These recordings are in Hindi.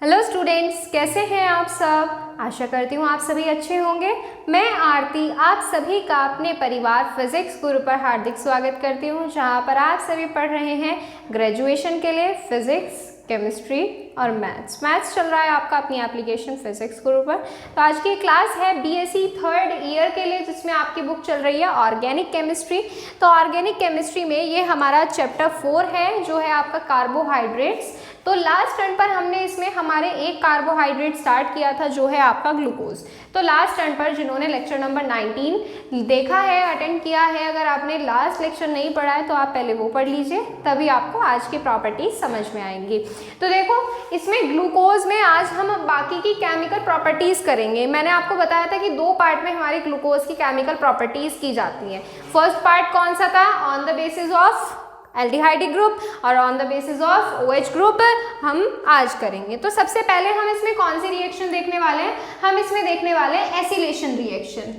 हेलो स्टूडेंट्स, कैसे हैं आप सब। आशा करती हूँ आप सभी अच्छे होंगे। मैं आरती आप सभी का अपने परिवार फिजिक्स गुरु पर हार्दिक स्वागत करती हूँ, जहाँ पर आप सभी पढ़ रहे हैं ग्रेजुएशन के लिए फिजिक्स, केमिस्ट्री और मैथ्स चल रहा है आपका अपनी एप्लीकेशन फिजिक्स गुरु पर। तो आज की क्लास है बीएससी थर्ड ईयर के लिए, जिसमें आपकी बुक चल रही है ऑर्गेनिक केमिस्ट्री। तो ऑर्गेनिक केमिस्ट्री में ये हमारा चैप्टर 4 है, जो है आपका कार्बोहाइड्रेट्स। तो लास्ट टर्न पर हमने इसमें हमारे एक कार्बोहाइड्रेट स्टार्ट किया था, जो है आपका ग्लूकोज। तो लास्ट टर्न पर जिन्होंने लेक्चर नंबर 19 देखा है, अटेंड किया है, अगर आपने लास्ट लेक्चर नहीं पढ़ा है तो आप पहले वो पढ़ लीजिए, तभी आपको आज की प्रॉपर्टीज समझ में आएंगी। तो देखो, इसमें ग्लूकोज में आज हम बाकी की केमिकल प्रॉपर्टीज करेंगे। मैंने आपको बताया था कि दो पार्ट में हमारे ग्लूकोज की केमिकल प्रॉपर्टीज की जाती हैं। फर्स्ट पार्ट कौन सा था, on the basis of aldehydic group, और on the basis of OH group हम आज करेंगे। तो सबसे पहले हम इसमें कौन सी रिएक्शन देखने वाले हैं, हम इसमें देखने वाले हैं एसिलेशन रिएक्शन।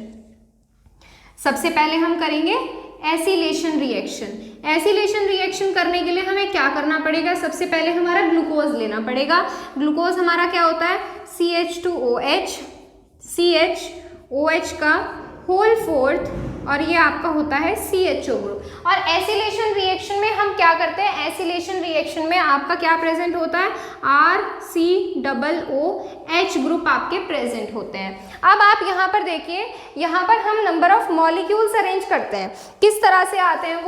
सबसे पहले हम करेंगे एसिलेशन रिएक्शन। एसिलेशन रिएक्शन करने के लिए हमें क्या करना पड़ेगा, सबसे पहले हमारा ग्लूकोज लेना पड़ेगा। ग्लूकोज हमारा क्या होता है, CH2OH, CHOH का होल फोर्थ, और ये आपका होता है CHO ग्रुप। और एसिलेशन रिएक्शन में हम क्या करते हैं, एसिलेशन रिएक्शन में आपका क्या प्रेजेंट होता है, RCOOH ग्रुप आपके प्रेजेंट होते हैं। अब आप यहाँ पर देखिए, यहाँ पर हम नंबर ऑफ मॉलिक्यूल्स अरेंज करते हैं। किस तरह से आते हैं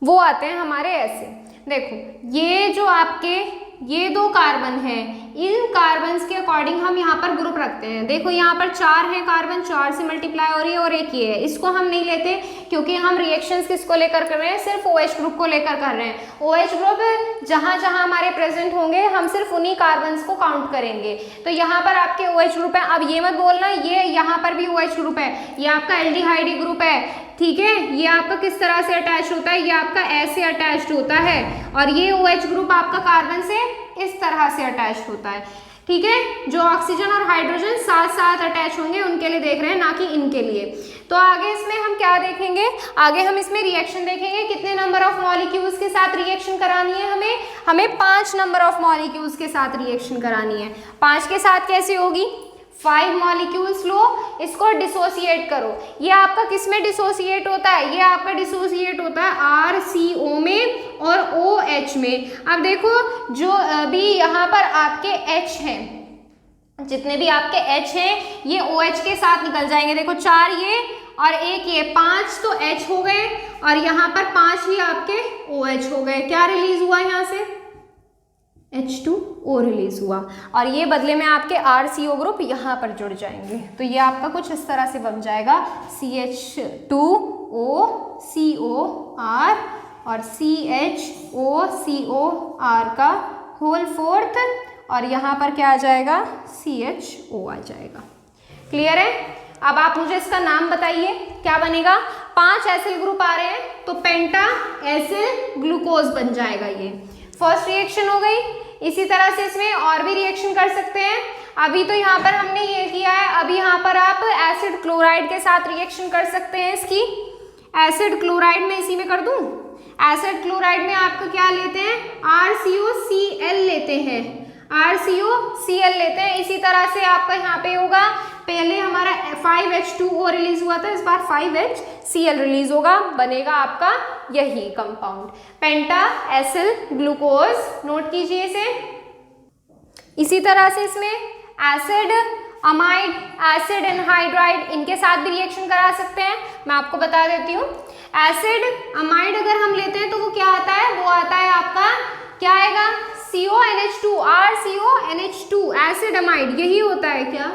वो आते हैं हमारे ऐसे। देखो, ये जो आपके ये दो कार्बन है, इन कार्बन्स के अकॉर्डिंग हम यहाँ पर ग्रुप रखते हैं। देखो, यहाँ पर 4 है कार्बन, 4 से मल्टीप्लाई हो रही है, और एक ये है। इसको हम नहीं लेते क्योंकि हम रिएक्शंस किसको लेकर कर रहे हैं, सिर्फ OH ग्रुप को लेकर कर रहे हैं। OH ग्रुप जहाँ जहाँ हमारे प्रेजेंट होंगे, हम सिर्फ उन्हीं कार्बन्स को काउंट करेंगे। तो यहाँ पर आपके OH ग्रुप है। अब ये मत बोलना ये यहाँ पर भी OH ग्रुप है, ये आपका एल्डिहाइड ग्रुप है, ठीक है। ये आपका किस तरह से अटैच होता है, ये आपका ऐसे अटैच्ड होता है, और ये OH ग्रुप आपका कार्बन से इस तरह से अटैच होता है, ठीक है। जो ऑक्सीजन और हाइड्रोजन साथ साथ अटैच होंगे उनके लिए देख रहे हैं, ना कि इनके लिए। तो आगे इसमें हम क्या देखेंगे, आगे हम इसमें रिएक्शन देखेंगे। कितने नंबर ऑफ मॉलिक्यूल्स के साथ रिएक्शन करानी है हमें 5 नंबर ऑफ मॉलिक्यूल्स के साथ रिएक्शन करानी है। 5 के साथ कैसे होगी, 5 मॉलिक्यूल्स लो, इसको डिसोसिएट करो। ये आपका किस में डिसोसिएट होता है, ये आपका डिसोसिएट होता है RCO में और OH में। अब देखो, जो भी यहाँ पर आपके H हैं, जितने भी आपके H हैं, ये OH के साथ निकल जाएंगे। देखो, 4 ये और एक ये, 5 तो H हो गए, और यहाँ पर 5 ही आपके OH हो गए। क्या रिलीज हुआ यहाँ से, H2O रिलीज हुआ, और ये बदले में आपके RCO ग्रुप यहाँ पर जुड़ जाएंगे। तो ये आपका कुछ इस तरह से बन जाएगा, CH2O COR और CHO COR का होल फोर्थ, और यहाँ पर क्या आ जाएगा, CHO आ जाएगा। क्लियर है। अब आप मुझे इसका नाम बताइए, क्या बनेगा। 5 एसिल ग्रुप आ रहे हैं, तो पेंटा एसिल ग्लूकोज बन जाएगा। ये फर्स्ट रिएक्शन हो गई। इसी तरह से इसमें और भी रिएक्शन कर सकते हैं। अभी तो यहाँ पर हमने ये किया है, अभी यहाँ पर आप एसिड क्लोराइड के साथ रिएक्शन कर सकते हैं इसकी। एसिड क्लोराइड में इसी में कर दूं, एसिड क्लोराइड में आपको क्या लेते हैं, RCOCl लेते हैं, RCOCl लेते हैं। इसी तरह से आपका यहाँ पे होगा, पहले हमारा 5H2O रिलीज हुआ था, इस बार 5HCl रिलीज होगा, बनेगा आपका यही कंपाउंड पेंटा एसिल ग्लूकोज। नोट कीजिए इसे। इसी तरह से इसमें एसिड अमाइड, एसिड एनहाइड्राइड, इनके साथ भी रिएक्शन करा सकते हैं। मैं आपको बता देती हूँ, एसिड अमाइड अगर हम लेते हैं तो वो क्या आता है, वो आता है आपका, क्या आएगा, CONH2, RCONH2, एसिड अमाइड यही होता है क्या,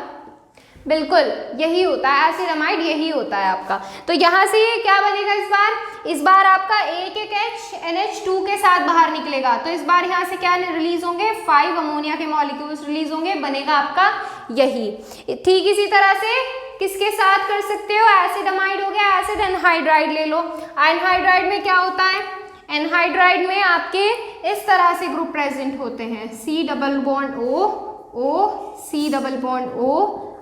बिल्कुल यही होता है, एसिड अमाइड यही होता है आपका। तो यहाँ से ये क्या बनेगा, इस बार आपका एक H NH2 के साथ बाहर निकलेगा। तो इस बार यहाँ से क्या रिलीज होंगे, 5 अमोनिया के मॉलिक्यूल्स रिलीज होंगे, बनेगा आपका यही। ठीक इसी तरह से किसके साथ कर सकते हो, एसिड अमाइड हो गया, एसिड एनहाइड्राइड ले लो। एनहाइड्राइड में क्या होता है, एनहाइड्राइड में आपके इस तरह से ग्रुप प्रेजेंट होते हैं, C double bond O O C double bond O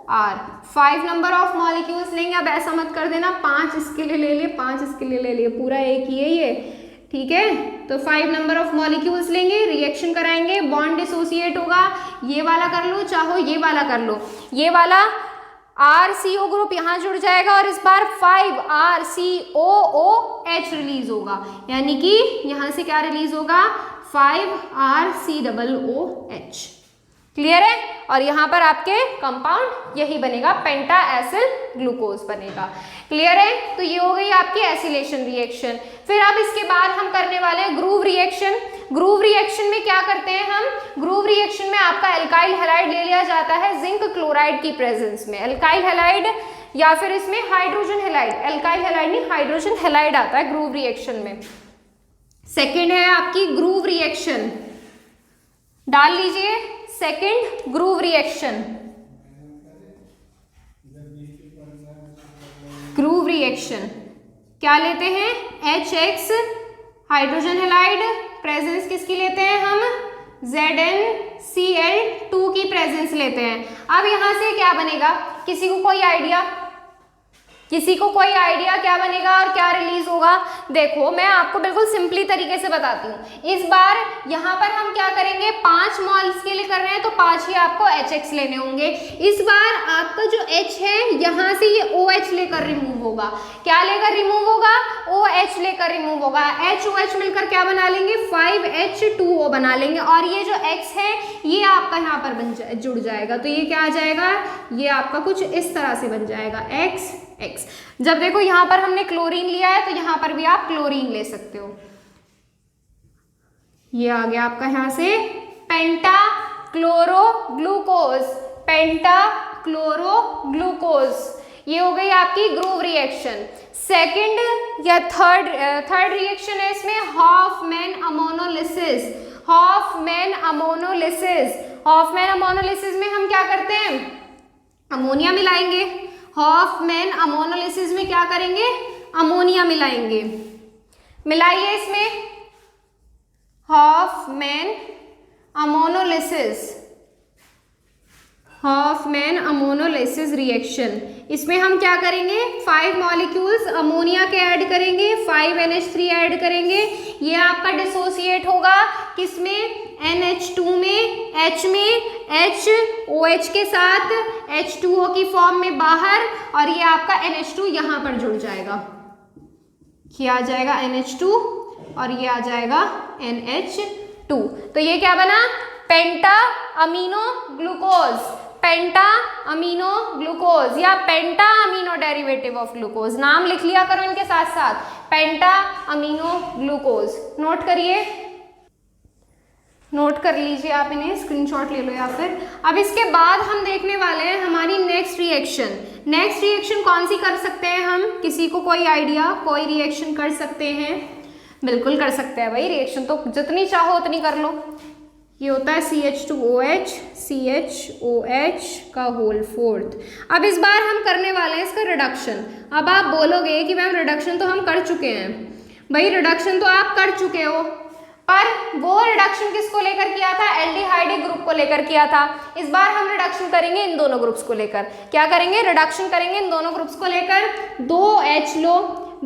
R। 5 number of molecules लेंगे। अब ऐसा मत कर देना 5 इसके लिए ले लिए, 5 इसके लिए ले लिए, पूरा एक ही है ये, ठीक है, तो 5 नंबर ऑफ मॉलिक्यूल्स लेंगे, रिएक्शन कराएंगे, बॉन्ड डिसोसिएट होगा, ये वाला कर लो चाहो ये वाला कर लो, ये वाला RCO ग्रुप यहाँ जुड़ जाएगा और इस बार 5RCOOH रिलीज होगा, यानी कि यहाँ से क्या रिलीज होगा 5RCOOH। क्लियर है, और यहाँ पर आपके कंपाउंड यही बनेगा, पेंटा एसिल ग्लूकोज बनेगा। क्लियर है, तो ये हो गई आपकी एसिलेशन रिएक्शन। फिर अब इसके बाद हम करने वाले हैं ग्रूव रिएक्शन। ग्रूव रिएक्शन में क्या करते हैं हम, ग्रूव रिएक्शन में आपका एल्काइल हैलाइड ले लिया जाता है जिंक क्लोराइड की प्रेजेंस में, एल्काइल हैलाइड या फिर इसमें हाइड्रोजन हैलाइड, एल्काइल हैलाइड नहीं हाइड्रोजन हैलाइड आता है ग्रूव रिएक्शन में। सेकेंड है आपकी ग्रूव रिएक्शन, डाल लीजिए second groove reaction. Groove reaction क्या लेते हैं, HX हाइड्रोजन हैलाइड, प्रेजेंस किसकी लेते हैं हम, ZnCl2 की प्रेजेंस लेते हैं। अब यहां से क्या बनेगा, किसी को कोई आइडिया, किसी को कोई आइडिया क्या बनेगा और क्या रिलीज होगा। देखो मैं आपको बिल्कुल सिंपली तरीके से बताती हूँ। इस बार यहाँ पर हम क्या करेंगे, 5 मॉल्स के लिए कर रहे हैं तो 5 ही आपको HX लेने होंगे। इस बार आपका जो H है यहाँ से ये OH लेकर रिमूव होगा, क्या लेकर रिमूव होगा, OH लेकर रिमूव होगा। HOH मिलकर क्या बना लेंगे, 5H2O बना लेंगे, और ये जो X है ये आपका यहाँ पर जुड़ जाएगा, तो ये क्या आ जाएगा, ये आपका कुछ इस तरह से बन जाएगा X। जब देखो यहां पर हमने क्लोरीन लिया है तो यहां पर भी आप क्लोरीन ले सकते हो, ये आ गया आपका यहां से penta chloro glucose, penta chloro glucose, ये हो गई आपकी ग्रूव रिएक्शन। सेकंड या थर्ड रिएक्शन है इसमें Hofmann ammonolysis. Hofmann ammonolysis, Hofmann ammonolysis में हम क्या करते हैं, अमोनिया मिलाएंगे। हॉफमैन अमोनोलिसिस में क्या करेंगे, अमोनिया मिलाएंगे। मिलाइए इसमें Hofmann ammonolysis, Hofmann ammonolysis reaction, इसमें हम क्या करेंगे, 5 मॉलिक्यूल्स अमोनिया के ऐड करेंगे, 5NH3 ऐड करेंगे, ये आपका डिसोसिएट होगा किसमें, NH2 में, H में, HOH के साथ H2O की फॉर्म में बाहर, और ये आपका NH2 यहाँ पर जुड़ जाएगा, ये आ जाएगा NH2 और ये आ जाएगा NH2, तो ये क्या बना, पेंटा अमीनो ग्लूकोज, पेंटा अमीनो ग्लूकोज या पेंटा अमीनो डेरिवेटिव ऑफ ग्लूकोज, नाम लिख लिया करो इनके साथ साथ, पेंटा अमीनो ग्लूकोज। नोट करिए, नोट कर लीजिए आप, इन्हें स्क्रीनशॉट ले लो या फिर। अब इसके बाद हम देखने वाले हैं हमारी नेक्स्ट रिएक्शन। नेक्स्ट रिएक्शन कौन सी कर सकते हैं हम, किसी को कोई आइडिया, कोई रिएक्शन कर सकते हैं, बिल्कुल कर सकते हैं भाई, रिएक्शन तो जितनी चाहो उतनी कर लो। ये होता है CH2OH CHOH का होल फोर्थ। अब इस बार हम करने वाले हैं इसका रिडक्शन। अब आप बोलोगे कि मैम रिडक्शन तो हम कर चुके हैं, भाई रिडक्शन तो आप कर चुके हो, पर वो रिडक्शन किसको लेकर किया था, एल्डिहाइड ग्रुप को लेकर किया था। इस बार हम रिडक्शन करेंगे इन दोनों ग्रुप्स को लेकर, क्या करेंगे, रिडक्शन करेंगे इन दोनों ग्रुप्स को लेकर।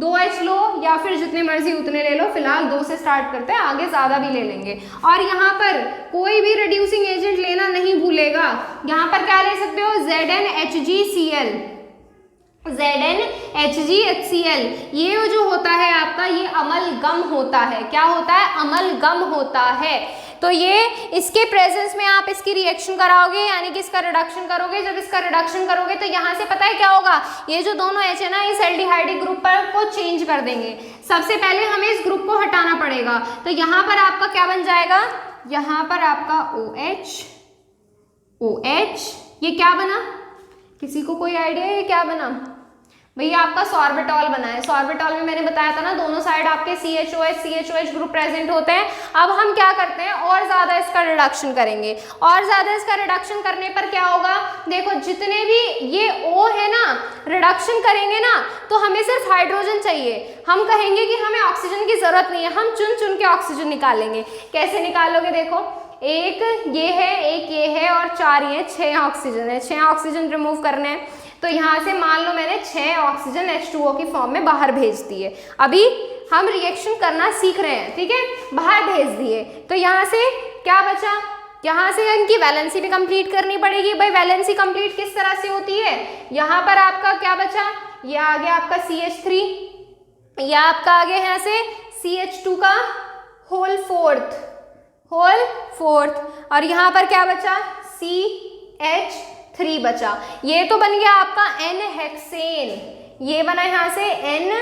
2H लो या फिर जितने मर्जी उतने ले लो, फिलहाल 2 से स्टार्ट करते हैं, आगे ज्यादा भी ले लेंगे। और यहाँ पर कोई भी रिड्यूसिंग एजेंट लेना नहीं भूलेगा, यहाँ पर क्या ले सकते हो, ZnHgCl, ZnHgHcl, ये जो होता है आपका, ये अमलगम होता है, क्या होता है, अमलगम होता है। तो ये इसके प्रेजेंस में आप इसकी रिएक्शन कराओगे, यानी कि इसका रिडक्शन करोगे। जब इसका रिडक्शन करोगे तो यहाँ से पता है क्या होगा, ये जो दोनों H है ना, इस एल्डिहाइड ग्रुप पर को चेंज कर देंगे। सबसे पहले हमें इस ग्रुप को हटाना पड़ेगा, तो यहाँ पर आपका क्या बन जाएगा, यहाँ पर आपका OH, ये क्या बना, किसी को कोई आइडिया ये क्या बना, भैया आपका सॉर्बिटॉल बना है। सॉर्बिटॉल में मैंने बताया था ना, दोनों साइड आपके CHOH ग्रुप प्रेजेंट होते हैं। अब हम क्या करते हैं, और ज्यादा इसका रिडक्शन करेंगे, और ज्यादा इसका रिडक्शन करने पर क्या होगा, देखो जितने भी ये O है ना, रिडक्शन करेंगे ना तो हमें सिर्फ हाइड्रोजन चाहिए। हम कहेंगे कि हमें ऑक्सीजन की जरूरत नहीं है, हम चुन चुन के ऑक्सीजन निकालेंगे। कैसे निकालोगे, देखो एक ये है, एक ये है और 4 ये, 6 ऑक्सीजन है, 6 ऑक्सीजन रिमूव करने हैं। तो यहाँ से मान लो मैंने 6 ऑक्सीजन H2O की फॉर्म में बाहर भेज दिए। अभी हम रिएक्शन करना सीख रहे हैं, ठीक है, बाहर भेज दिए, तो यहाँ से क्या बचा, यहाँ से इनकी वैलेंसी भी कंप्लीट करनी पड़ेगी। भाई वैलेंसी कंप्लीट किस तरह से होती है, यहाँ पर आपका क्या बचा, ये आ गया आपका CH3, ये आपका आ गया यहाँ से CH2 का होल फोर्थ, और यहाँ पर क्या बचा, CH3 बचा। ये तो बन गया आपका N हेक्सेन, ये बना यहाँ से N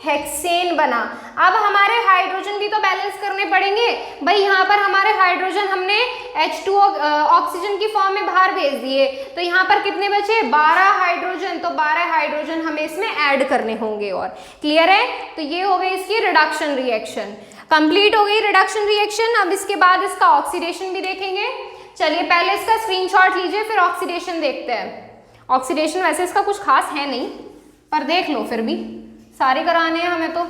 हेक्सेन बना। अब हमारे हाइड्रोजन भी तो बैलेंस करने पड़ेंगे। भाई यहाँ पर हमारे हाइड्रोजन हमने H2O ऑक्सीजन की फॉर्म में बाहर भेज दिए, तो यहाँ पर कितने बचे, 12 हाइड्रोजन, तो 12 हाइड्रोजन हमें इसमें ऐड करने होंगे। और क्लियर है, तो ये हो गई इसकी रिडक्शन रिएक्शन, कंप्लीट हो गई रिडक्शन रिएक्शन। अब इसके बाद इसका ऑक्सीडेशन भी देखेंगे। चलिए पहले इसका स्क्रीनशॉट लीजिए, फिर ऑक्सीडेशन देखते हैं। ऑक्सीडेशन वैसे इसका कुछ खास है नहीं, पर देख लो, फिर भी सारी कराने हैं हमें, तो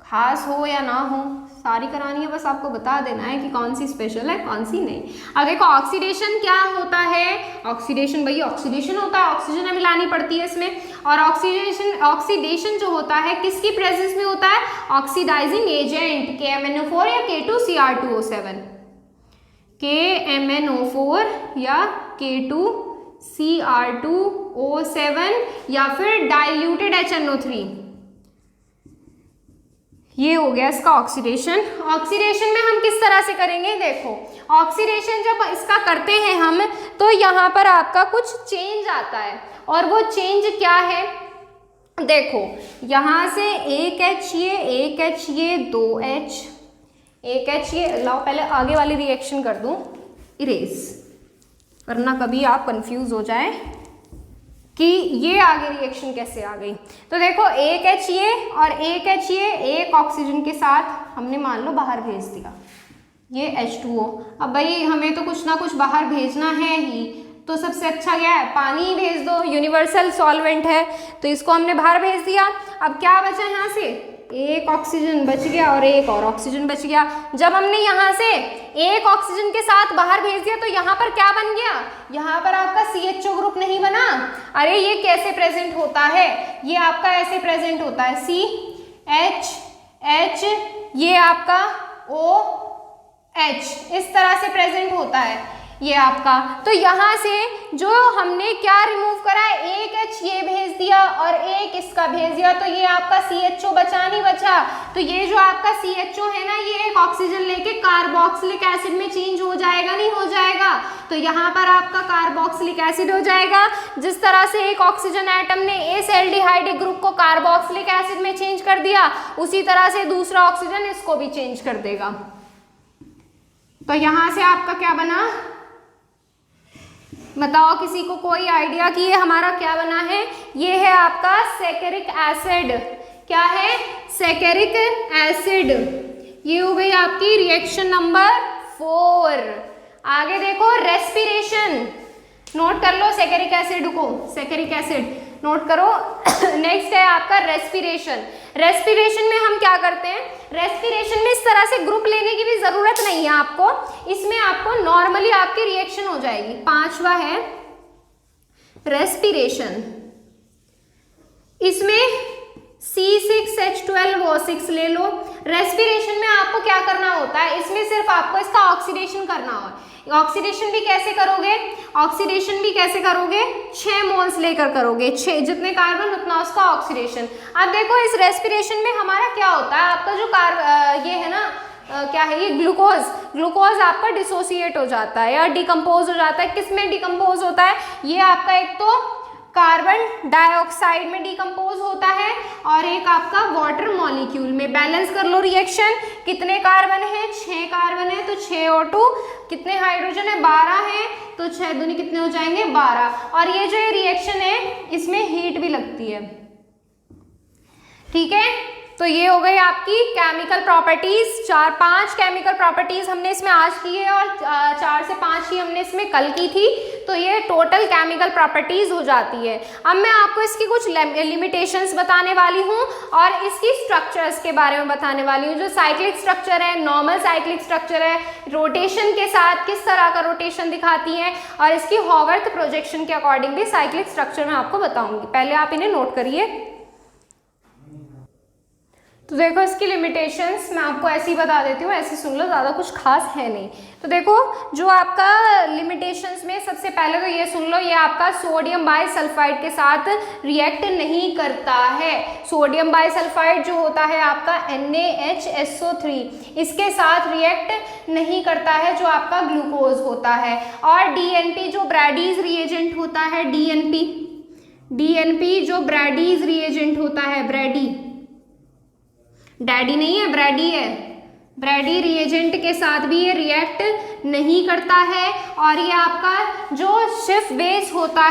खास हो या ना हो सारी करानी है, बस आपको बता देना है कि कौन सी स्पेशल है कौन सी नहीं। अब देखो ऑक्सीडेशन क्या होता है, ऑक्सीडेशन भैया ऑक्सीडेशन होता है, ऑक्सीजन मिलानी पड़ती है इसमें। और ऑक्सीडेशन जो होता है किसकी प्रेजेंस में होता है, ऑक्सीडाइजिंग एजेंट KMnO4 या K2Cr2O7, KMnO4 या K2Cr2O7 या फिर डाइल्यूटेड HNO3, ये हो गया इसका ऑक्सीडेशन। ऑक्सीडेशन में हम किस तरह से करेंगे, देखो ऑक्सीडेशन जब इसका करते हैं हम, तो यहाँ पर आपका कुछ चेंज आता है, और वो चेंज क्या है, देखो यहाँ से एक H ये 2H, एक H ये, लाओ पहले आगे वाली रिएक्शन कर दूं इरेज, वरना कभी आप कंफ्यूज हो जाए कि ये आगे रिएक्शन कैसे आ गई। तो देखो एक H ये और एक H ये एक ऑक्सीजन के साथ हमने मान लो बाहर भेज दिया, ये H2O। अब भाई हमें तो कुछ ना कुछ बाहर भेजना है ही, तो सबसे अच्छा क्या है, पानी ही भेज दो, यूनिवर्सल सॉल्वेंट है, तो इसको हमने बाहर भेज दिया। अब क्या बचा, यहाँ से एक ऑक्सीजन बच गया और एक और ऑक्सीजन बच गया। जब हमने यहाँ से एक ऑक्सीजन के साथ बाहर भेज दिया, तो यहाँ पर क्या बन गया, यहाँ पर आपका CHO ग्रुप नहीं बना। अरे ये कैसे प्रेजेंट होता है, ये आपका ऐसे प्रेजेंट होता है, CH, ये आपका OH, इस तरह से प्रेजेंट होता है ये आपका। तो यहाँ से जो हमने क्या रिमूव करा है, एक H ये भेज दिया और एक इसका भेज दिया, तो ये आपका CHO बचा नहीं बचा। तो ये जो आपका CHO है ना, ये एक ऑक्सीजन लेके कार्बोक्सिलिक एसिड में चेंज हो जाएगा, नहीं हो जाएगा, तो यहाँ पर आपका कार्बोक्सिलिक एसिड हो जाएगा। जिस तरह से एक ऑक्सीजन एटम ने इस एल्डिहाइड ग्रुप को कार्बोक्सिलिक एसिड में चेंज कर दिया, उसी तरह से दूसरा ऑक्सीजन इसको भी चेंज कर देगा। तो यहाँ से आपका क्या बना, बताओ किसी को कोई आइडिया कि ये हमारा क्या बना है, ये है आपका सैकरिक एसिड। क्या है, सैकरिक एसिड। ये हो गई आपकी रिएक्शन नंबर 4। आगे देखो रेस्पिरेशन, नोट कर लो सैकरिक एसिड को, सैकरिक एसिड नोट करो। नेक्स्ट है आपका रेस्पिरेशन। रेस्पिरेशन में हम क्या करते हैं, रेस्पिरेशन में इस तरह से ग्रुप लेने की भी जरूरत नहीं है आपको, इसमें आपको नॉर्मली आपकी रिएक्शन हो जाएगी। 5वां है रेस्पिरेशन, इसमें C6H12O6 ले लो। रेस्पिरेशन में आपको क्या करना होता है, इसमें सिर्फ आपको इसका ऑक्सीडेशन करना हो। ऑक्सीडेशन भी कैसे करोगे, ऑक्सीडेशन भी कैसे करोगे, 6 मोल्स लेकर करोगे, 6 जितने कार्बन उतना उसका ऑक्सीडेशन। अब देखो इस रेस्पिरेशन में हमारा क्या होता है, आपका जो ये है ना क्या है, ये ग्लूकोज आपका डिसोसिएट हो जाता है या डिकम्पोज हो जाता है। किस में डिकम्पोज होता है, ये आपका एक तो कार्बन डाइऑक्साइड में डिकम्पोज होता है और एक आपका वाटर मॉलिक्यूल में। बैलेंस कर लो रिएक्शन, कितने कार्बन है, 6 कार्बन है, तो 6 O2, कितने हाइड्रोजन है, 12 है, तो 6 दूनी कितने हो जाएंगे, 12। और ये जो रिएक्शन है इसमें हीट भी लगती है, ठीक है। तो ये हो गई आपकी केमिकल प्रॉपर्टीज। 4-5 केमिकल प्रॉपर्टीज हमने इसमें आज की है और 4 से 5 ही हमने इसमें कल की थी, तो ये टोटल केमिकल प्रॉपर्टीज हो जाती है। अब मैं आपको इसकी कुछ लिमिटेशंस बताने वाली हूँ और इसकी स्ट्रक्चर्स के बारे में बताने वाली हूँ। जो साइक्लिक स्ट्रक्चर है, नॉर्मल साइक्लिक स्ट्रक्चर है, रोटेशन के साथ किस तरह का रोटेशन दिखाती है, और इसकी हॉवर्थ प्रोजेक्शन के अकॉर्डिंग भी साइक्लिक स्ट्रक्चर मैं आपको बताऊंगी। पहले आप इन्हें नोट करिए। तो देखो इसकी लिमिटेशंस मैं आपको ऐसे ही बता देती हूँ, ऐसे सुन लो, ज़्यादा कुछ खास है नहीं। तो देखो जो आपका लिमिटेशंस में सबसे पहले तो ये सुन लो, ये आपका सोडियम बाइसल्फाइड के साथ रिएक्ट नहीं करता है। सोडियम बाइसल्फाइड जो होता है आपका NaHSO3, इसके साथ रिएक्ट नहीं करता है जो आपका ग्लूकोज होता है। और DNP जो ब्रैडीज रिएजेंट होता है, DNP जो ब्रैडीज रिएजेंट होता है, ब्रैडी, डैडी नहीं है, ब्रैडी है, ब्रैडी रिएजेंट के साथ भी ये रिएक्ट नहीं करता है। और ये आपका जो सिर्फ बेस होता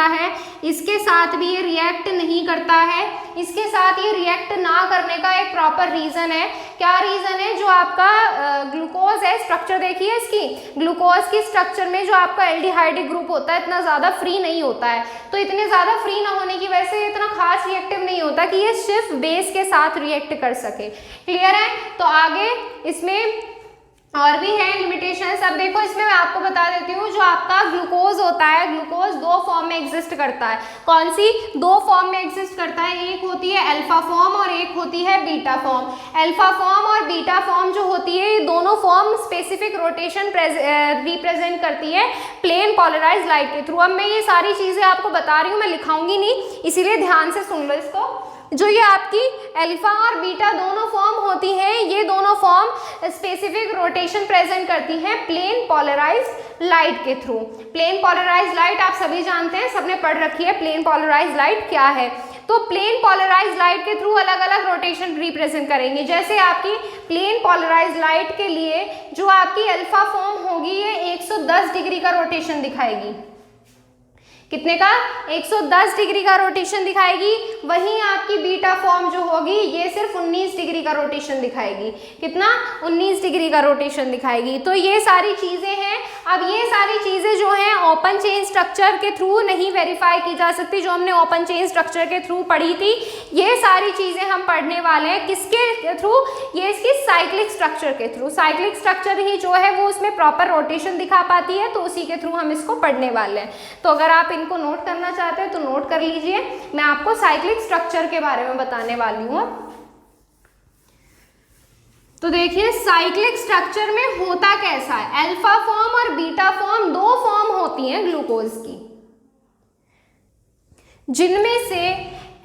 है, इसके साथ भी ये रिएक्ट नहीं करता है। इसके साथ ये रिएक्ट ना करने का एक प्रॉपर रीजन है। क्या रीजन है? जो आपका ग्लूकोज है, स्ट्रक्चर देखिए इसकी, ग्लूकोज की स्ट्रक्चर में जो आपका एल्डिहाइडिक ग्रुप होता है इतना ज्यादा फ्री नहीं होता है। तो इतने ज्यादा फ्री ना होने की वजह से इतना खास रिएक्टिव नहीं होता कि ये सिर्फ बेस के साथ रिएक्ट कर सके। क्लियर है? तो आगे इसमें और भी है लिमिटेशंस। अब देखो इसमें मैं आपको बता देती हूँ, जो आपका ग्लूकोज होता है, ग्लूकोज दो फॉर्म में एग्जिस्ट करता है। कौन सी दो फॉर्म में एग्जिस्ट करता है? एक होती है अल्फा फॉर्म और एक होती है बीटा फॉर्म। अल्फा फॉर्म और बीटा फॉर्म जो होती है, ये दोनों फॉर्म स्पेसिफिक रोटेशन रिप्रेजेंट करती है प्लेन पोलराइज लाइट के थ्रू। अब मैं ये सारी चीजें आपको बता रही हूँ, मैं लिखाऊंगी नहीं, इसीलिए ध्यान से सुन लो इसको। जो ये आपकी अल्फा और बीटा दोनों फॉर्म होती हैं, ये दोनों फॉर्म स्पेसिफिक रोटेशन प्रेजेंट करती हैं प्लेन पोलराइज्ड लाइट के थ्रू। प्लेन पोलराइज्ड लाइट आप सभी जानते हैं, सबने पढ़ रखी है प्लेन पोलराइज्ड लाइट क्या है। तो प्लेन पोलराइज्ड लाइट के थ्रू अलग अलग रोटेशन रिप्रेजेंट करेंगे। जैसे आपकी प्लेन पोलराइज्ड लाइट के लिए जो आपकी अल्फा फॉर्म होगी, ये 110 डिग्री का रोटेशन दिखाएगी। कितने का? 110 डिग्री का रोटेशन दिखाएगी। वहीं आपकी बीटा फॉर्म जो होगी, ये सिर्फ 19 डिग्री का रोटेशन दिखाएगी। कितना? 19 डिग्री का रोटेशन दिखाएगी। तो ये सारी चीजें हैं। अब ये सारी चीजें जो हैं ओपन चेन स्ट्रक्चर के थ्रू नहीं वेरीफाई की जा सकती, जो हमने ओपन चेन स्ट्रक्चर के थ्रू पढ़ी थी। ये सारी चीजें हम पढ़ने वाले हैं किसके थ्रू? ये इसकी साइक्लिक स्ट्रक्चर के थ्रू। साइक्लिक स्ट्रक्चर ही जो है वो उसमें प्रॉपर रोटेशन दिखा पाती है, तो उसी के थ्रू हम इसको पढ़ने वाले हैं। तो अगर आप इनको नोट करना चाहते हैं तो नोट कर लीजिए। मैं आपको साइक्लिक स्ट्रक्चर के बारे में बताने वाली हूँ। तो देखिए साइक्लिक स्ट्रक्चर में होता कैसा है। अल्फा फॉर्म और बीटा फॉर्म दो फॉर्म होती हैं ग्लूकोज की, जिनमें से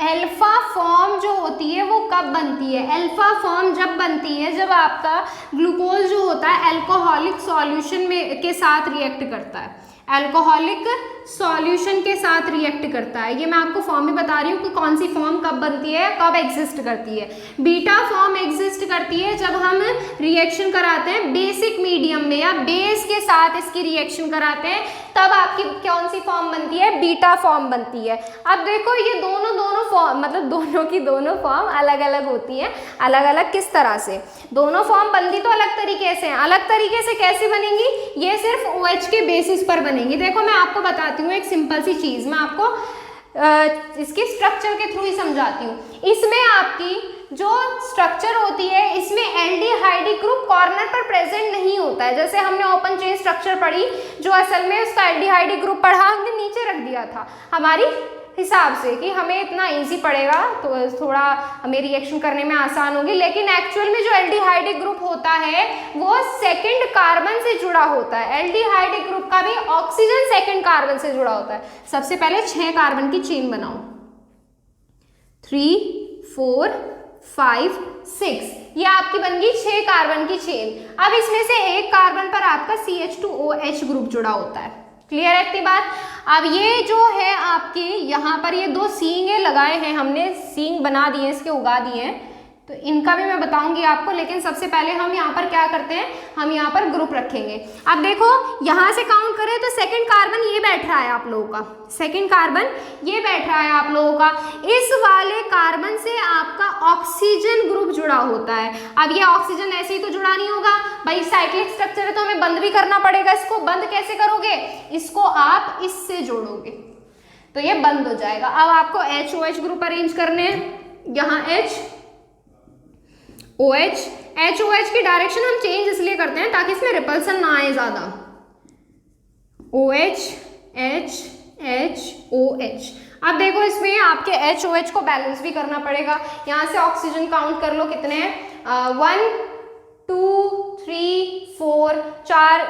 अल्फा फॉर्म जो होती है वो कब बनती है? अल्फा फॉर्म जब बनती है जब आपका ग्लूकोज जो होता है अल्कोहलिक सॉल्यूशन में के साथ रिएक्ट करता है, अल्कोहलिक सॉल्यूशन के साथ रिएक्ट करता है। ये मैं आपको फॉर्म में बता रही हूँ कि कौन सी फॉर्म कब बनती है, कब एग्जिस्ट करती है। बीटा फॉर्म एग्जिस्ट करती है जब हम रिएक्शन कराते हैं बेसिक मीडियम में या बेस के साथ इसकी रिएक्शन कराते हैं, तब आपकी कौन सी फॉर्म बनती है? बीटा फॉर्म बनती है। अब देखो ये दोनों फॉर्म, मतलब दोनों की दोनों फॉर्म अलग अलग होती है। अलग अलग किस तरह से? दोनों फॉर्म बनती तो अलग तरीके से हैं। अलग तरीके से कैसे बनेंगी? ये सिर्फ OH के बेसिस पर बनेंगी। देखो मैं आपको बताती हूँ एक सिंपल सी चीज, मैं आपको इसके स्ट्रक्चर के थ्रू ही समझाती हूँ। इसमें आपकी जो स्ट्रक्चर होती है, इसमें एल्डिहाइडिक ग्रुप कॉर्नर पर प्रेजेंट नहीं होता है। जैसे हमने ओपन चेन स्ट्रक्चर पढ़ी, जो असल में उसका एल्डिहाइडिक ग्रुप पढ़ा हमने नीचे रख दिया था हमारी हिसाब से कि हमें इतना इजी पड़ेगा तो थोड़ा हमें रिएक्शन करने में आसान होगी, लेकिन एक्चुअल में जो एल्डिहाइडिक ग्रुप होता है वो सेकंड कार्बन से जुड़ा होता है। एल्डिहाइडिक ग्रुप का भी ऑक्सीजन सेकंड कार्बन से जुड़ा होता है। सबसे पहले 6 कार्बन की चेन बनाओ, 3, 4, 5, 6, ये आपकी बन गई 6 कार्बन की चेन। अब इसमें से एक कार्बन पर आपका CH2OH ग्रुप जुड़ा होता है। क्लियर है इतनी बात? अब ये जो है आपके यहाँ पर ये 2 सींगे लगाए हैं हमने, सींग बना दिए, इसके उगा दिए हैं, तो इनका भी मैं बताऊंगी आपको। लेकिन सबसे पहले हम यहाँ पर क्या करते हैं, हम यहाँ पर ग्रुप रखेंगे। अब देखो यहाँ से काउंट करें तो सेकंड कार्बन ये बैठ रहा है आप लोगों का, सेकंड कार्बन ये बैठ रहा है आप लोगों का। इस वाले कार्बन से आपका ऑक्सीजन ग्रुप जुड़ा होता है। अब ये ऑक्सीजन ऐसे ही तो जुड़ा नहीं होगा भाई, साइक्लिक स्ट्रक्चर है तो हमें बंद भी करना पड़ेगा। इसको बंद कैसे करोगे? इसको आप इससे जोड़ोगे तो ये बंद हो जाएगा। अब आपको HOH ग्रुप अरेंज करने हैं। यहाँ HOH की डायरेक्शन हम चेंज इसलिए करते हैं ताकि इसमें रिपल्सन ना आए ज्यादा। OH, H, H, OH। अब देखो इसमें आपके HOH को बैलेंस भी करना पड़ेगा। यहाँ से ऑक्सीजन काउंट कर लो कितने हैं, 1 2 3 4 4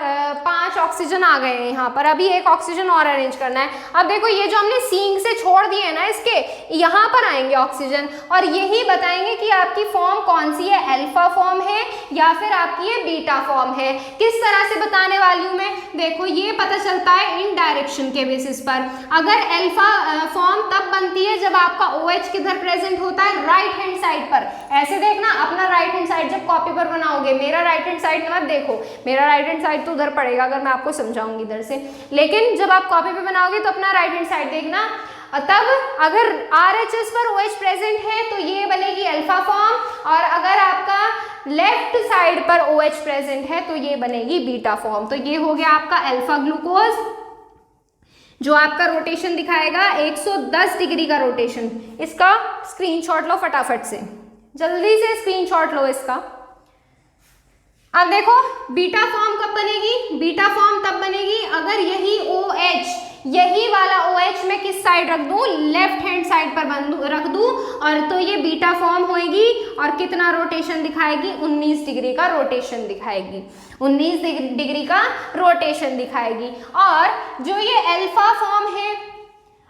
5 ऑक्सीजन आ गए हैं यहाँ पर। अभी एक ऑक्सीजन और अरेंज करना है। अब देखो ये जो हमने सिंक से छोड़ दिए ना, इसके यहाँ पर आएंगे ऑक्सीजन और यही बताएंगे कि आपकी फॉर्म कौन सी है, अल्फा फॉर्म है या फिर आपकी ये बीटा फॉर्म है। किस तरह से बताने वाली हूँ मैं, देखो ये पता चलता है इन डायरेक्शन के बेसिस पर। अगर अल्फा फॉर्म तब बनती है जब आपका OH किधर प्रेजेंट होता है, राइट हैंड साइड पर। ऐसे देखना अपना राइट हैंड साइड जब कॉपी पर बनाओगे, मेरा राइट हैंड साइड मत देखो, मेरा राइट हैंड साइड तो उधर पड़ेगा अगर मैं आपको समझाऊंगी इधर से, लेकिन जब आप कॉपी पे बनाओगे तो अपना राइट हैंड साइड देखना। तब अगर RHS पर OH प्रेजेंट है तो ये बनेगी अल्फा फॉर्म, और अगर आपका लेफ्ट साइड पर OH प्रेजेंट है तो ये बनेगी बीटा फॉर्म। तो ये हो गया आपका अल्फा ग्लूकोज, जो आपका रोटेशन दिखाएगा 110 डिग्री का रोटेशन। इसका स्क्रीनशॉट लो फटाफट से, जल्दी से स्क्रीनशॉट लो इसका। अब देखो बीटा फॉर्म कब बनेगी, बीटा फॉर्म तब बनेगी अगर यही OH, यही वाला OH मैं किस साइड रख दूं, लेफ्ट हैंड साइड पर रख दूं, और तो ये बीटा फॉर्म होएगी। और कितना रोटेशन दिखाएगी, 19 डिग्री का रोटेशन दिखाएगी, 19 डिग्री का रोटेशन दिखाएगी। और जो ये अल्फा फॉर्म है,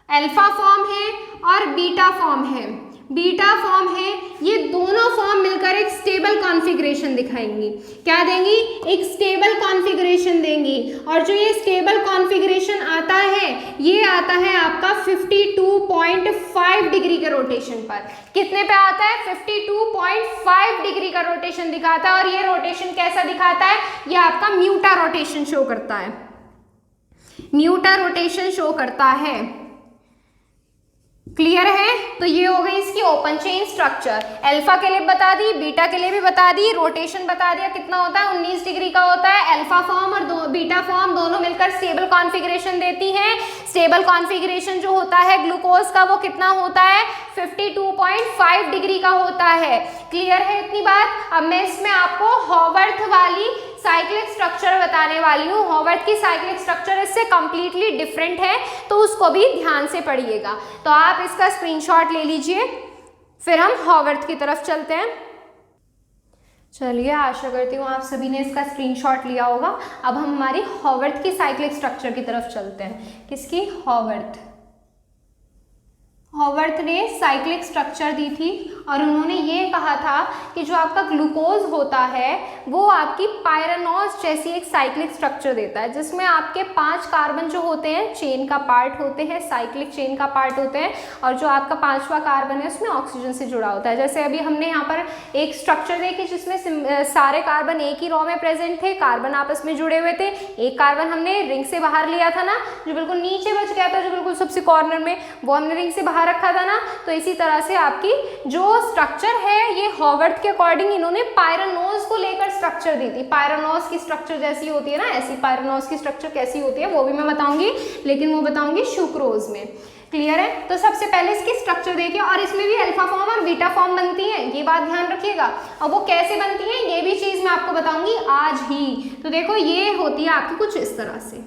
अल्फा फॉर्म है और बीटा फॉर्म है, बीटा फॉर्म है, ये दोनों फॉर्म मिलकर एक स्टेबल कॉन्फ़िगरेशन दिखाएंगी। क्या देंगी, एक स्टेबल कॉन्फ़िगरेशन देंगी। और जो ये स्टेबल कॉन्फ़िगरेशन आता है, ये आता है आपका 52.5 डिग्री के रोटेशन पर। कितने पे आता है, 52.5 डिग्री का रोटेशन दिखाता है। और ये रोटेशन कैसा दिखाता है, ये आपका म्यूटा रोटेशन शो करता है, म्यूटा रोटेशन शो करता है। क्लियर है, तो ये हो गई इसकी ओपन चेन स्ट्रक्चर। अल्फा के लिए बता दी, बीटा के लिए भी बता दी, रोटेशन बता दिया कितना होता है, 19 डिग्री का होता है। अल्फा फॉर्म और बीटा फॉर्म दोनों मिलकर स्टेबल कॉन्फ़िगरेशन देती हैं। स्टेबल कॉन्फ़िगरेशन जो होता है ग्लूकोज का वो कितना होता है, 52.5 डिग्री का होता है। क्लियर है इतनी बात। अब मैं इसमें आपको हॉवर्थ वाली साइक्लिक स्ट्रक्चर बताने वाली हूँ। हॉवर्थ की साइक्लिक स्ट्रक्चर इससे कंप्लीटली डिफरेंट है, तो उसको भी ध्यान से पढ़िएगा। तो आप इसका स्क्रीनशॉट ले लीजिए, फिर हम हॉवर्थ की तरफ चलते हैं। चलिए, आशा करती हूँ आप सभी ने इसका स्क्रीनशॉट लिया होगा। अब हम हमारी हॉवर्थ की साइक्लिक स्ट्रक्चर की तरफ चलते हैं। किसकी, हॉवर्थ। हॉवर्थ ने साइक्लिक स्ट्रक्चर दी थी और उन्होंने ये कहा था कि जो आपका ग्लूकोज होता है वो आपकी पायरानोज जैसी एक साइक्लिक स्ट्रक्चर देता है, जिसमें आपके 5 कार्बन जो होते हैं चेन का पार्ट होते हैं, साइक्लिक चेन का पार्ट होते हैं, और जो आपका 5वां कार्बन है उसमें ऑक्सीजन से जुड़ा होता है। जैसे अभी हमने यहाँ पर एक स्ट्रक्चर देखी जिसमें सारे कार्बन एक ही रो में प्रेजेंट थे, कार्बन आपस में जुड़े हुए थे। एक कार्बन हमने रिंग से बाहर लिया था ना, जो बिल्कुल नीचे बच गया था, जो बिल्कुल सबसे कॉर्नर में, वो हमने रिंग से बाहर रखा था ना। तो इसी तरह से आपकी जो स्ट्रक्चर है ये हॉवर्थ के अकॉर्डिंग इन्होंने पायरानोज को लेकर स्ट्रक्चर दी थी। पायरानोज की स्ट्रक्चर जैसी होती है ना, ऐसी पायरानोज की स्ट्रक्चर कैसी होती है वो भी मैं बताऊंगी, लेकिन वो बताऊंगी सुक्रोज में। क्लियर है। तो सबसे पहले इसकी स्ट्रक्चर देखिए, और इसमें भी अल्फा फॉर्म और बीटा फॉर्म बनती है, ये बात ध्यान रखिएगा। और वो कैसे बनती है ये भी चीज मैं आपको बताऊंगी आज ही। तो देखो ये होती है आपकी कुछ इस तरह से,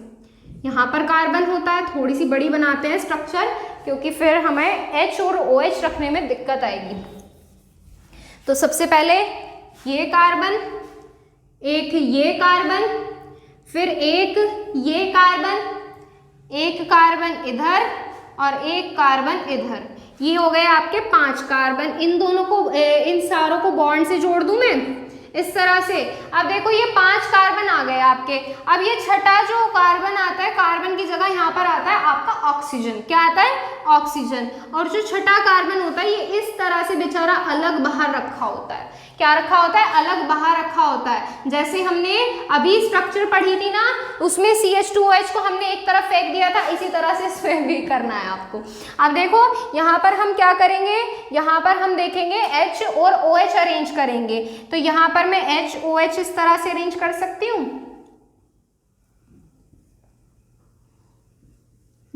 यहाँ पर कार्बन होता है, थोड़ी सी बड़ी बनाते हैं स्ट्रक्चर क्योंकि फिर हमें H और OH रखने में दिक्कत आएगी। तो सबसे पहले ये कार्बन, एक ये कार्बन, फिर एक ये कार्बन, एक कार्बन इधर और एक कार्बन इधर, ये हो गए आपके 5 कार्बन। इन दोनों को, इन सारों को बॉन्ड से जोड़ दूं मैं इस तरह से। अब देखो ये 5 कार्बन आ गए आपके। अब ये छठा जो कार्बन आता है, कार्बन की जगह यहाँ पर आता है आपका ऑक्सीजन। क्या आता है? ऑक्सीजन। और जो छठा कार्बन होता है ये इस तरह से बेचारा अलग बाहर रखा होता है। क्या रखा होता है? अलग बाहर रखा होता है। जैसे हमने अभी स्ट्रक्चर पढ़ी थी ना, उसमें CH2OH को हमने एक तरफ फेंक दिया था, इसी तरह से इसमें भी करना है आपको। अब देखो यहाँ पर हम क्या करेंगे, यहाँ पर हम देखेंगे H और OH अरेंज करेंगे। तो यहाँ पर मैं HOH इस तरह से अरेंज कर सकती हूँ,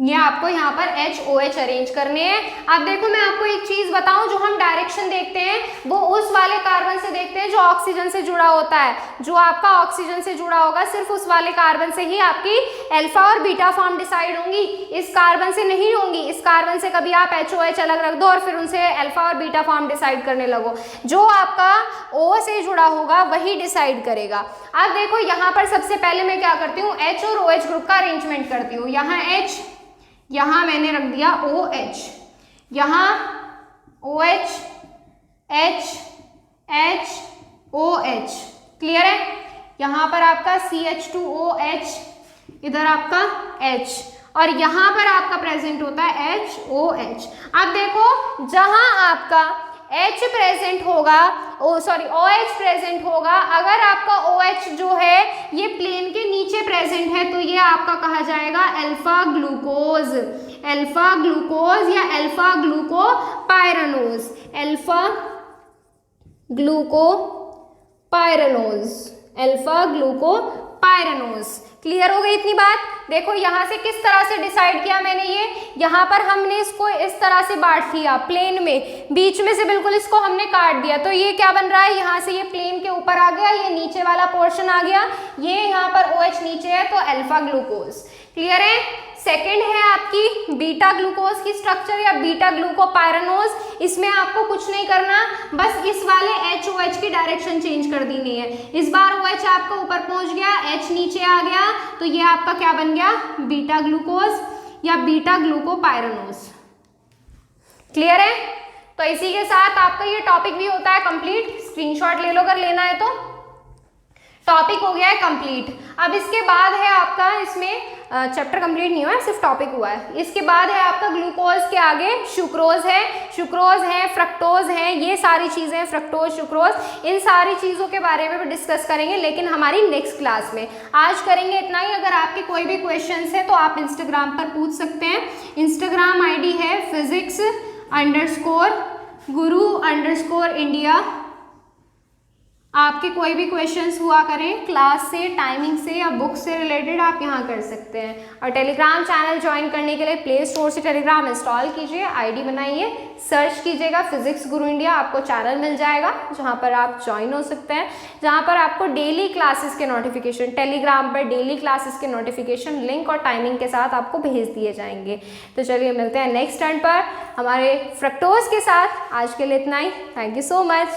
ये आपको यहाँ पर HOH अरेंज करने हैं। अब देखो मैं आपको एक चीज बताऊं, जो हम डायरेक्शन देखते हैं वो उस वाले कार्बन से देखते हैं जो ऑक्सीजन से जुड़ा होता है। जो आपका ऑक्सीजन से जुड़ा होगा सिर्फ उस वाले कार्बन से ही आपकी अल्फा और बीटा फॉर्म डिसाइड होंगी, इस कार्बन से नहीं होंगी। इस कार्बन से कभी आप HOH अलग रख दो और फिर उनसे अल्फा और बीटा फॉर्म डिसाइड करने लगो, जो आपका O से जुड़ा होगा वही डिसाइड करेगा। अब देखो यहाँ पर सबसे पहले मैं क्या करती हूँ, H और OH ग्रुप का अरेंजमेंट करती हूँ। यहाँ H, यहाँ मैंने रख दिया OH, यहाँ OH, H, H, OH, clear है। यहाँ पर आपका CH2OH, इधर आपका H, और यहाँ पर आपका प्रेजेंट होता है HOH। अब देखो जहाँ आपका H प्रेजेंट होगा, OH प्रेजेंट होगा, अगर आपका OH जो है ये प्लेन के नीचे प्रेजेंट है तो ये आपका कहा जाएगा अल्फा ग्लूकोज, अल्फा ग्लूकोज या alpha glucopyranose, alpha glucopyranose, alpha glucopyranose. Clear हो गई इतनी बात। देखो यहाँ से किस तरह से डिसाइड किया मैंने, ये यहाँ पर हमने इसको इस तरह से बांट दिया प्लेन में, बीच में से बिल्कुल इसको हमने काट दिया, तो ये क्या बन रहा है, यहाँ से ये प्लेन के ऊपर आ गया, ये नीचे वाला पोर्शन आ गया, ये यहाँ पर OH नीचे है तो अल्फा ग्लूकोज। क्लियर है। सेकंड है आपकी बीटा ग्लूकोज की स्ट्रक्चर या बीटा ग्लूकोपाइरानोज। इसमें आपको कुछ नहीं करना, बस इस वाले HOH की डायरेक्शन चेंज कर देनी है। इस बार OH आपका ऊपर पहुंच गया, H नीचे आ गया, तो ये आपका क्या बन गया, बीटा ग्लूकोज या बीटा ग्लूकोपाइरानोज। क्लियर है। तो इसी के साथ आपका ये टॉपिक भी होता है कंप्लीट। स्क्रीनशॉट ले लो अगर लेना है तो। टॉपिक हो गया है कंप्लीट। अब इसके बाद है आपका, इसमें चैप्टर कंप्लीट नहीं हुआ है, सिर्फ टॉपिक हुआ है। इसके बाद है आपका ग्लूकोज के आगे सुक्रोज है, फ्रक्टोज है, ये सारी चीजें, फ्रक्टोज, सुक्रोज, इन सारी चीजों के बारे में भी डिस्कस करेंगे, लेकिन हमारी नेक्स्ट क्लास में। आज करेंगे इतना ही। अगर आपके कोई भी क्वेश्चंस है तो आप इंस्टाग्राम पर पूछ सकते हैं। इंस्टाग्राम ID है physics_guru_India। आपके कोई भी क्वेश्चंस हुआ करें क्लास से, टाइमिंग से या बुक से रिलेटेड, आप यहाँ कर सकते हैं। और टेलीग्राम चैनल ज्वाइन करने के लिए प्ले स्टोर से टेलीग्राम इंस्टॉल कीजिए, ID बनाइए, सर्च कीजिएगा फिजिक्स गुरु इंडिया, आपको चैनल मिल जाएगा जहाँ पर आप ज्वाइन हो सकते हैं, जहाँ पर आपको डेली क्लासेस के नोटिफिकेशन, टेलीग्राम पर डेली क्लासेस के नोटिफिकेशन लिंक और टाइमिंग के साथ आपको भेज दिए जाएंगे। तो चलिए मिलते हैं नेक्स्ट टर्न पर हमारे फ्रक्टोज के साथ। आज के लिए इतना ही। Thank you so much.